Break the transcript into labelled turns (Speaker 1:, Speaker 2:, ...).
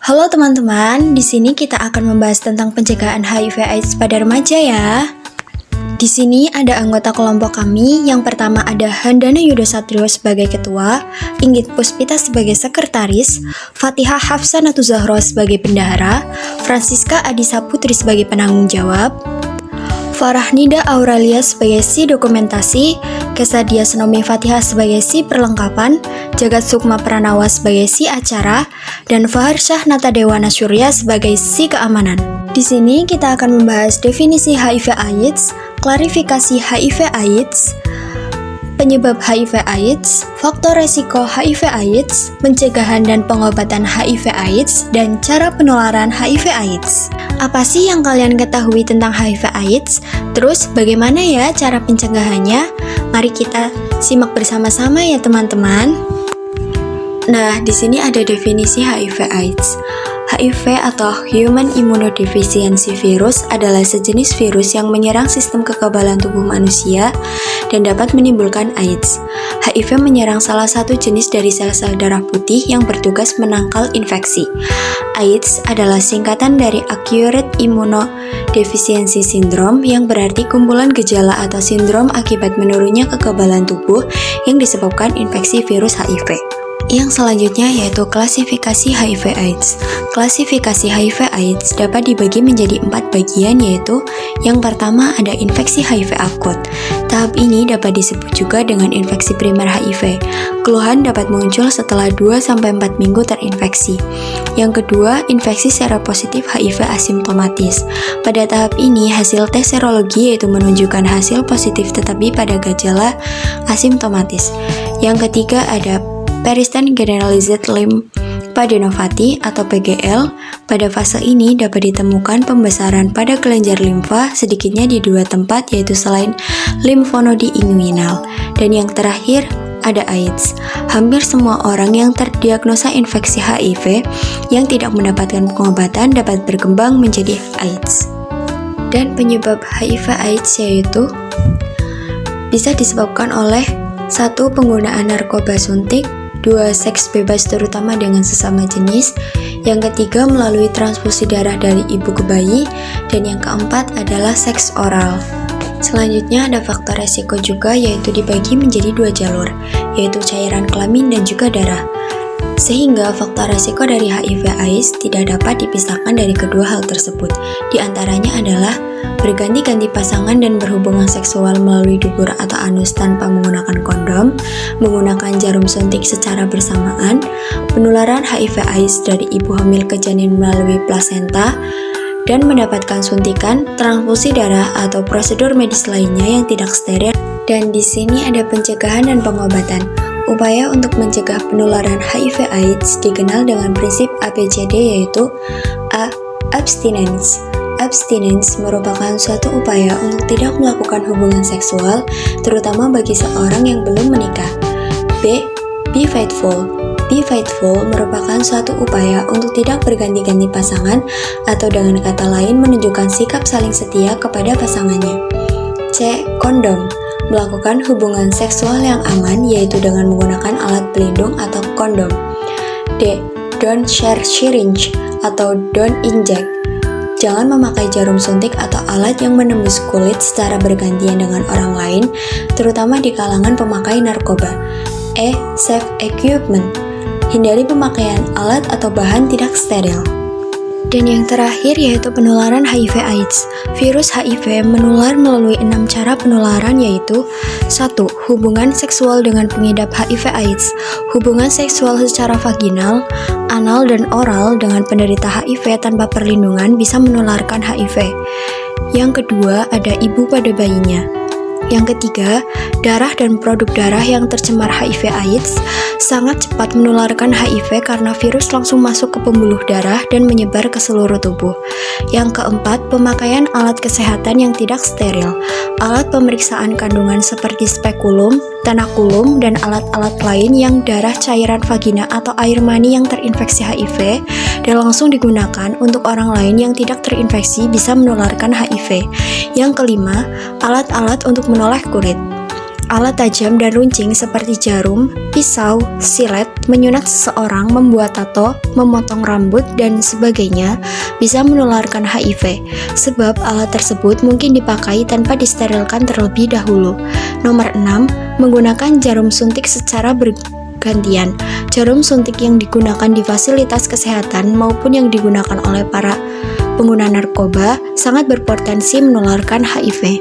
Speaker 1: Halo teman-teman, di sini kita akan membahas tentang pencegahan HIV/AIDS pada remaja ya. Di sini ada anggota kelompok kami. Yang pertama ada Handana Yudo Satrio sebagai ketua, Inggit Puspita sebagai sekretaris, Fatihah Hafsanatu Zahro sebagai bendahara, Francisca Adisa Putri sebagai penanggung jawab, Farah Nida Aurelia sebagai si dokumentasi, Kesadia Senomi Fatihah sebagai si perlengkapan, Jagat Sukma Pranawa sebagai si acara, dan Fahar Syah Natadewana Surya sebagai si keamanan. Di sini kita akan membahas definisi HIV/AIDS, klarifikasi HIV/AIDS, penyebab HIV/AIDS, faktor resiko HIV/AIDS, pencegahan dan pengobatan HIV/AIDS, dan cara penularan HIV/AIDS. Apa sih yang kalian ketahui tentang HIV/AIDS? Terus bagaimana ya cara pencegahannya? Mari kita simak bersama-sama ya teman-teman. Nah, di sini ada definisi HIV/AIDS. HIV atau Human Immunodeficiency Virus adalah sejenis virus yang menyerang sistem kekebalan tubuh manusia dan dapat menimbulkan AIDS. HIV menyerang salah satu jenis dari sel-sel darah putih yang bertugas menangkal infeksi. AIDS adalah singkatan dari Acute Immunodeficiency Syndrome yang berarti kumpulan gejala atau sindrom akibat menurunnya kekebalan tubuh yang disebabkan infeksi virus HIV. Yang selanjutnya yaitu klasifikasi HIV/AIDS. Klasifikasi HIV/AIDS dapat dibagi menjadi 4 bagian, yaitu yang pertama ada infeksi HIV akut. Tahap ini dapat disebut juga dengan infeksi primer HIV. Keluhan dapat muncul setelah 2-4 minggu terinfeksi. Yang kedua, infeksi seropositif HIV asimptomatis. Pada tahap ini, hasil tes serologi yaitu menunjukkan hasil positif tetapi pada gejala asimptomatis. Yang ketiga ada Persistent Generalized Lymphadenopathy atau PGL. Pada fase ini dapat ditemukan pembesaran pada kelenjar limfa sedikitnya di 2 tempat, yaitu selain limfonodi inguinal. Dan yang terakhir ada AIDS. Hampir semua orang yang terdiagnosa infeksi HIV yang tidak mendapatkan pengobatan dapat berkembang menjadi AIDS. Dan penyebab HIV/AIDS yaitu bisa disebabkan oleh 1. Penggunaan narkoba suntik, 2. Seks bebas terutama dengan sesama jenis, yang ketiga melalui transfusi darah dari ibu ke bayi, dan yang keempat adalah seks oral. Selanjutnya ada faktor resiko juga, yaitu dibagi menjadi 2 jalur, yaitu cairan kelamin dan juga darah. Sehingga faktor resiko dari HIV/AIDS tidak dapat dipisahkan dari kedua hal tersebut. Di antaranya adalah berganti-ganti pasangan dan berhubungan seksual melalui dubur atau anus tanpa menggunakan kondom, menggunakan jarum suntik secara bersamaan, penularan HIV/AIDS dari ibu hamil ke janin melalui plasenta, dan mendapatkan suntikan, transfusi darah, atau prosedur medis lainnya yang tidak steril. Dan di sini ada pencegahan dan pengobatan. Upaya untuk mencegah penularan HIV/AIDS dikenal dengan prinsip ABCD, yaitu A. Abstinence. Abstinence merupakan suatu upaya untuk tidak melakukan hubungan seksual, terutama bagi seorang yang belum menikah. B. Be faithful. Be faithful merupakan suatu upaya untuk tidak berganti-ganti pasangan, atau dengan kata lain menunjukkan sikap saling setia kepada pasangannya. C. Kondom. Melakukan hubungan seksual yang aman, yaitu dengan menggunakan alat pelindung atau kondom. D. Don't share syringe atau don't inject. Jangan memakai jarum suntik atau alat yang menembus kulit secara bergantian dengan orang lain, terutama di kalangan pemakai narkoba. E. Safe equipment. Hindari pemakaian alat atau bahan tidak steril. Dan yang terakhir yaitu penularan HIV/AIDS. Virus HIV menular melalui 6 cara penularan, yaitu 1. Hubungan seksual dengan pengidap HIV/AIDS. Hubungan seksual secara vaginal, anal, dan oral dengan penderita HIV tanpa perlindungan bisa menularkan HIV. Yang kedua ada ibu pada bayinya. Yang ketiga, darah dan produk darah yang tercemar HIV/AIDS sangat cepat menularkan HIV karena virus langsung masuk ke pembuluh darah dan menyebar ke seluruh tubuh. Yang keempat, pemakaian alat kesehatan yang tidak steril. Alat pemeriksaan kandungan seperti spekulum, tenakulum, dan alat-alat lain yang darah, cairan vagina, atau air mani yang terinfeksi HIV dan langsung digunakan untuk orang lain yang tidak terinfeksi bisa menularkan HIV. Yang kelima, alat-alat untuk menoleh kulit. alat tajam dan runcing seperti jarum, pisau, silet, menyunat seseorang, membuat tato, memotong rambut, dan sebagainya bisa menularkan HIV, sebab alat tersebut mungkin dipakai tanpa disterilkan terlebih dahulu. Nomor 6. Menggunakan jarum suntik secara bergantian. Jarum suntik yang digunakan di fasilitas kesehatan maupun yang digunakan oleh para pengguna narkoba sangat berpotensi menularkan HIV.